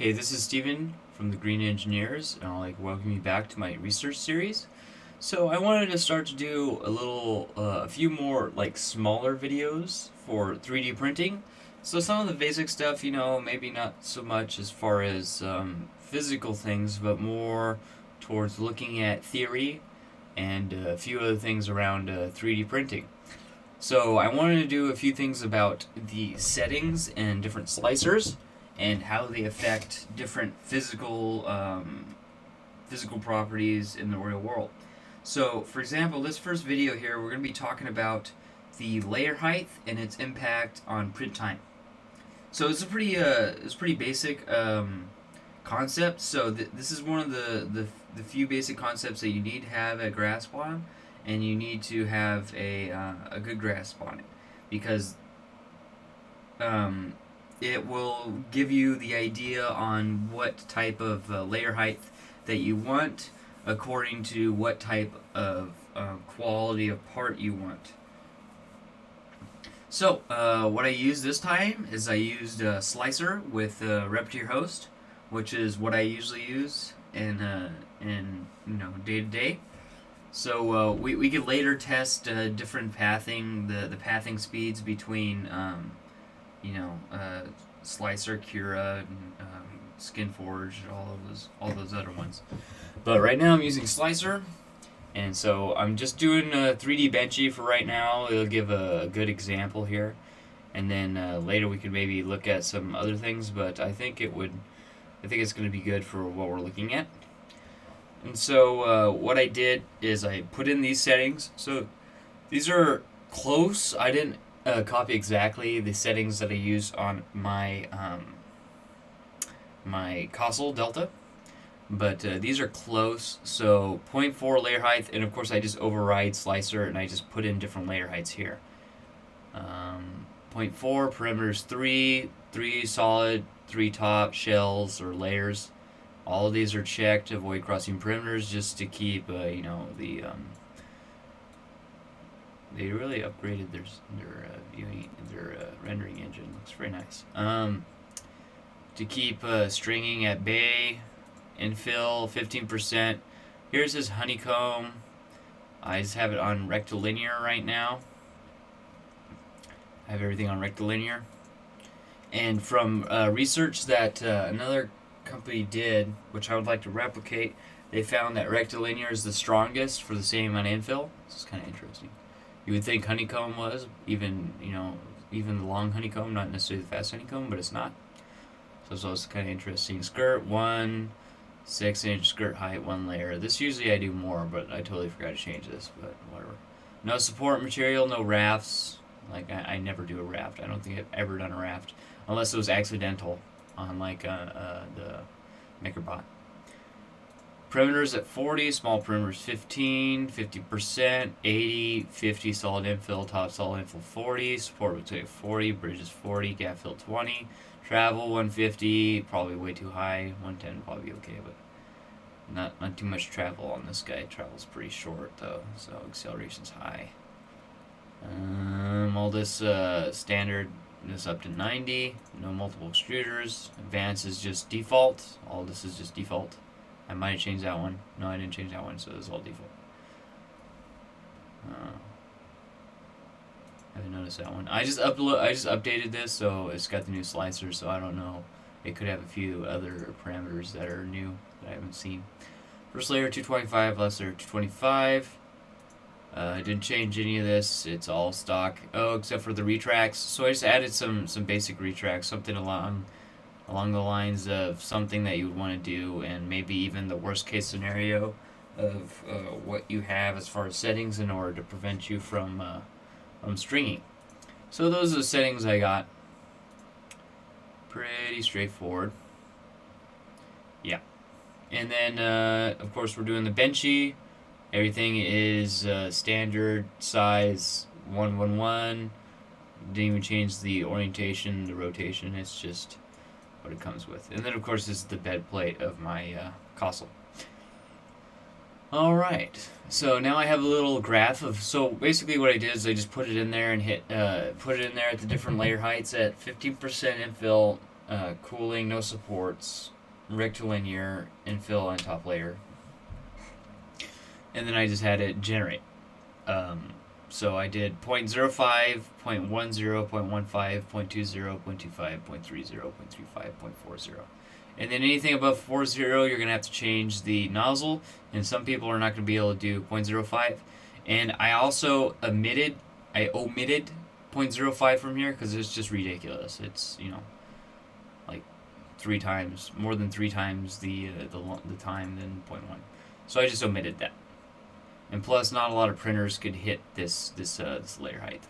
Hey, this is Steven from the Green Engineers, and I'd like to welcome you back to my research series. So I wanted to start to do a few more like smaller videos for 3D printing. So some of the basic stuff, maybe not so much as far as physical things, but more towards looking at theory and a few other things around 3D printing. So I wanted to do a few things about the settings and different slicers and how they affect different physical properties in the real world. So, for example, this first video here, we're going to be talking about the layer height and its impact on print time. So it's a pretty basic concept. So this is one of the few basic concepts that you need to have a grasp on, and you need to have a good grasp on it, because it will give you the idea on what type of layer height that you want according to what type of quality of part you want. So what I used this time is I used a slicer with Repetier Host, which is what I usually use in day to day. So we could later test different pathing, the pathing speeds between Slicer, Cura, and SkinForge, all those other ones. But right now I'm using Slicer, and so I'm just doing 3D Benchy for right now. It'll give a good example here, and then later we could maybe look at some other things. But I think it's going to be good for what we're looking at. And so what I did is I put in these settings. So these are close. I didn't copy exactly the settings that I used on my my Castle Delta, but these are close. So 0.4 layer height, and of course I just override Slicer and I just put in different layer heights here. 0.4 perimeters 3 solid, 3 top shells or layers. All of these are checked to avoid crossing perimeters, just to keep they really upgraded their rendering engine. Looks very nice. To keep stringing at bay, infill 15%. Here's his honeycomb. I just have it on rectilinear right now. I have everything on rectilinear. And from research that another company did, which I would like to replicate, they found that rectilinear is the strongest for the same amount of infill. This is kind of interesting. You would think honeycomb was, even the long honeycomb, not necessarily the fast honeycomb, but it's not. So it's kind of interesting. Skirt 1, 6-inch skirt height, 1 layer. This usually I do more, but I totally forgot to change this, but whatever. No support material, no rafts. Like I never do a raft. I don't think I've ever done a raft, unless it was accidental on like the MakerBot. Perimeters at 40, small perimeters 15, 50%, 80, 50 solid infill, top solid infill 40, support rotate 40, bridges 40, gap fill 20, travel 150, probably way too high, 110 probably okay, but not too much travel on this guy. Travel's pretty short though, so acceleration's high. All this standard is up to 90, no multiple extruders. Advanced is just default. All this is just default. I might have changed that one. No, I didn't change that one, so it's all default. I haven't noticed that one. I just updated this, so it's got the new slicer. So I don't know. It could have a few other parameters that are new that I haven't seen. First layer 225, last layer 225. I didn't change any of this. It's all stock. Oh, except for the retracts. So I just added some basic retracts, something along the lines of something that you would want to do, and maybe even the worst case scenario of what you have as far as settings in order to prevent you from stringing. So those are the settings I got. Pretty straightforward. Yeah. And then, of course, we're doing the Benchy. Everything is standard size 111. Didn't even change the orientation, the rotation. It's just what it comes with. And then, of course, this is the bed plate of my Castle. Alright, so now I have a little graph of, so basically what I did is I just put it in there and put it in there at the different layer heights at 15% infill, cooling, no supports, rectilinear, infill on top layer. And then I just had it generate. So I did 0.05, 0.10, 0.15, 0.20, 0.25, 0.30, 0.35, 0.40. And then anything above 40, you're going to have to change the nozzle. And some people are not going to be able to do 0.05. And I also omitted 0.05 from here because it's just ridiculous. It's, like more than three times the time than 0.1. So I just omitted that. And plus, not a lot of printers could hit this layer height.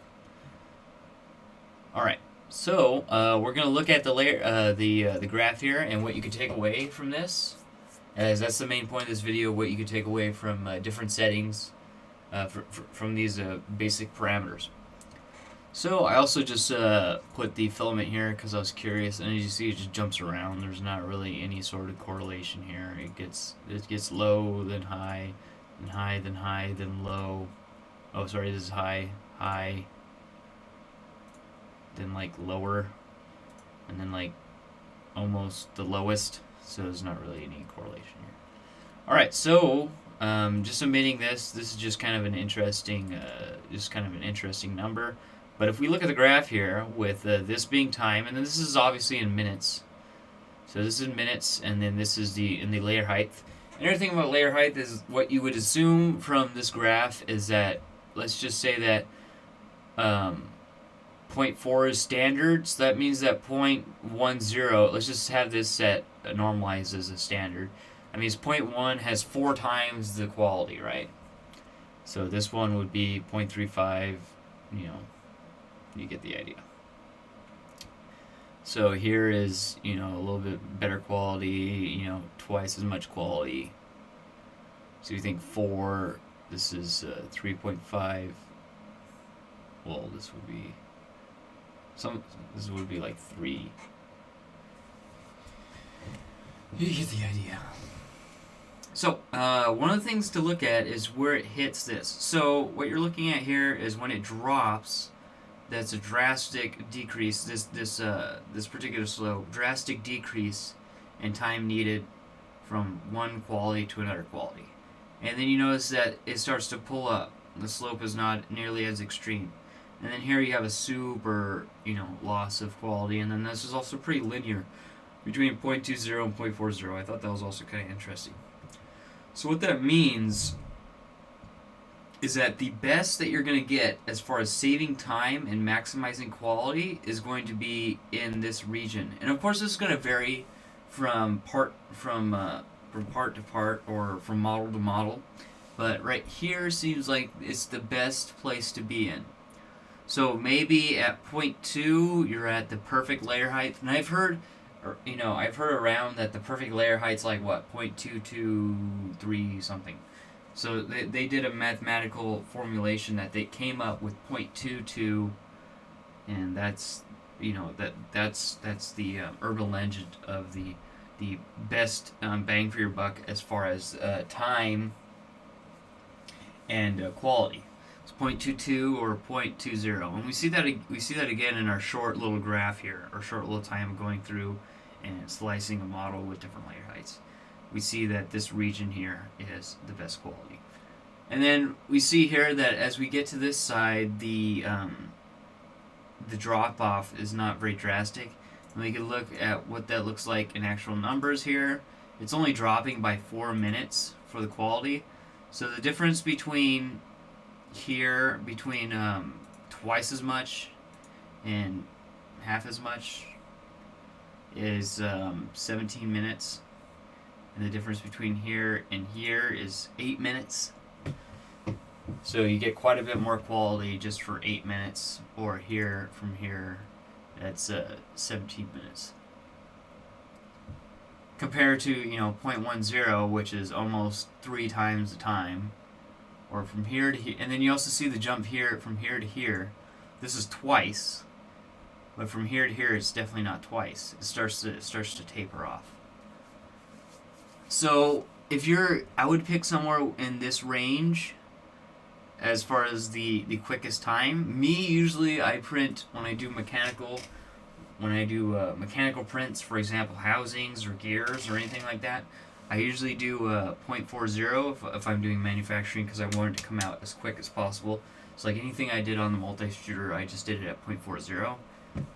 All right, so we're gonna look at the layer, the graph here, and what you can take away from this, as that's the main point of this video. What you can take away from different settings, from these basic parameters. So I also just put the filament here because I was curious, and as you see, it just jumps around. There's not really any sort of correlation here. It gets low, then high, then high, then high, then low. Oh, sorry, this is high, high, then like lower, and then like almost the lowest. So there's not really any correlation here. All right, so just omitting this. This is just kind of an interesting, number. But if we look at the graph here with this being time, and then this is obviously in minutes. So this is in minutes, and then this is in the layer height. And everything about layer height is what you would assume from this graph is that, let's just say that 0.4 is standard, so that means that 0.10, let's just have this set normalized as a standard. That means 0.1 has 4 times the quality, right? So this one would be 0.35, you get the idea. So here is, a little bit better quality, twice as much quality. So you think 4, this is 3.5. Well, this would be like 3. You get the idea. So one of the things to look at is where it hits this. So what you're looking at here is when it drops. That's a drastic decrease. This particular slope, drastic decrease in time needed from one quality to another quality, and then you notice that it starts to pull up. The slope is not nearly as extreme, and then here you have a super loss of quality, and then this is also pretty linear between 0.20 and 0.40. I thought that was also kind of interesting. So what that means is that the best that you're going to get as far as saving time and maximizing quality is going to be in this region. And of course this is going to vary from part to part or from model to model, but right here seems like it's the best place to be in. So maybe at 0.2 you're at the perfect layer height, and I've heard around that the perfect layer height's like what, 0.223 something. So they did a mathematical formulation that they came up with 0.22, and that's that's the urban legend of the best bang for your buck as far as time and quality. It's 0.22 or 0.20, and we see that again in our short little graph here, our short little time going through and slicing a model with different layer heights. We see that this region here is the best quality. And then we see here that as we get to this side, the drop off is not very drastic. And we can look at what that looks like in actual numbers here. It's only dropping by 4 minutes for the quality. So the difference between twice as much and half as much is 17 minutes. And the difference between here and here is 8 minutes. So you get quite a bit more quality just for 8 minutes, or from here, that's 17 minutes. Compared to 0.10, which is almost 3 times the time, or from here to here, and then you also see the jump here from here to here. This is twice, but from here to here, it's definitely not twice. It starts to taper off. So I would pick somewhere in this range as far as the quickest time. Me, usually I print when I do mechanical when I do mechanical prints, for example, housings or gears or anything like that, I usually do 0.40 if I'm doing manufacturing because I want it to come out as quick as possible. So like anything I did on the multi-extruder, I just did it at 0.40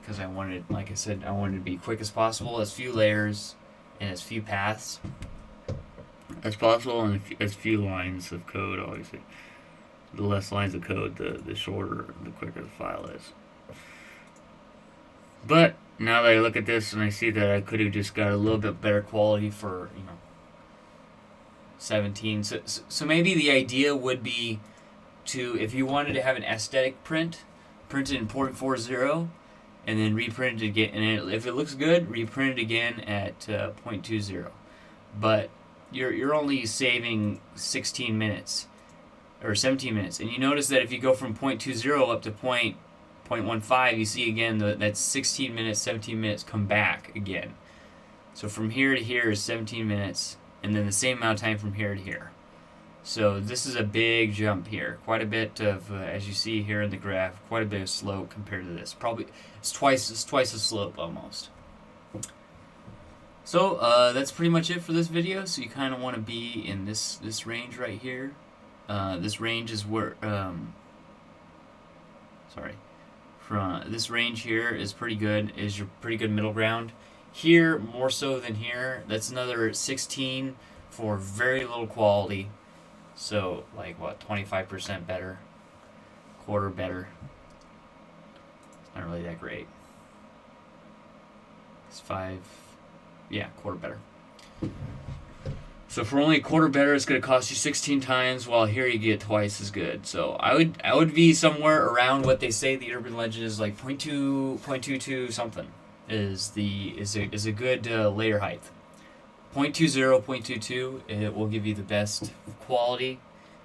because I wanted, like I said, I wanted to be quick as possible, as few layers and as few paths as possible, and as few lines of code, obviously. The less lines of code, the shorter, the quicker the file is. But now that I look at this and I see that I could have just got a little bit better quality for, 17. So maybe the idea would be to, if you wanted to have an aesthetic print, print it in 0.40 and then reprint it again. And if it looks good, reprint it again at 0.20. But you're only saving 16 minutes or 17 minutes. And you notice that if you go from 0.20 up to 0.15, you see again that 16 minutes, 17 minutes come back again. So from here to here is 17 minutes, and then the same amount of time from here to here. So this is a big jump here. Quite a bit of, as you see here in the graph, quite a bit of slope compared to this. Probably it's twice the slope almost. So that's pretty much it for this video. So you kind of want to be in this range right here. This range is where this range here is pretty good. Is your pretty good middle ground. Here more so than here. That's another 16 for very little quality. So like what, 25% better, quarter better. It's not really that great. It's 5, yeah, quarter better. So for only a quarter better, it's going to cost you 16 times, while here you get twice as good. So I would be somewhere around what they say the urban legend is, like 0.22 something is a good layer height. 0.20, 0.22, it will give you the best quality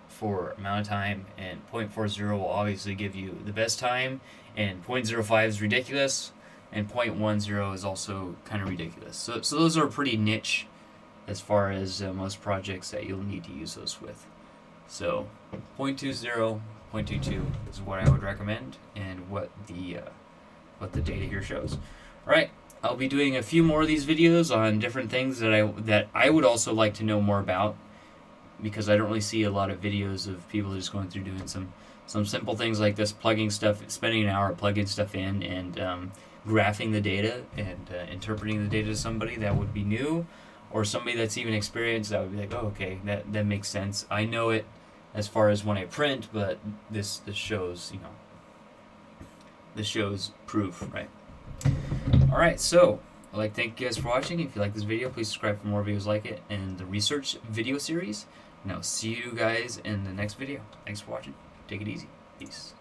for amount of time, and 0.40 will obviously give you the best time, and 0.05 is ridiculous, and 0.10 is also kind of ridiculous. So those are pretty niche as far as most projects that you'll need to use those with. So 0.20, 0.22 is what I would recommend, and what the data here shows. Alright, I'll be doing a few more of these videos on different things that I would also like to know more about, because I don't really see a lot of videos of people just going through doing some simple things like this, plugging stuff, spending an hour plugging stuff in, and graphing the data and interpreting the data to somebody that would be new, or somebody that's even experienced that would be like, oh, okay, that makes sense. I know it as far as when I print, but this shows, this shows proof, right? Alright, so I'd like to thank you guys for watching. If you like this video, please subscribe for more videos like it and the research video series. And I'll see you guys in the next video. Thanks for watching. Take it easy. Peace.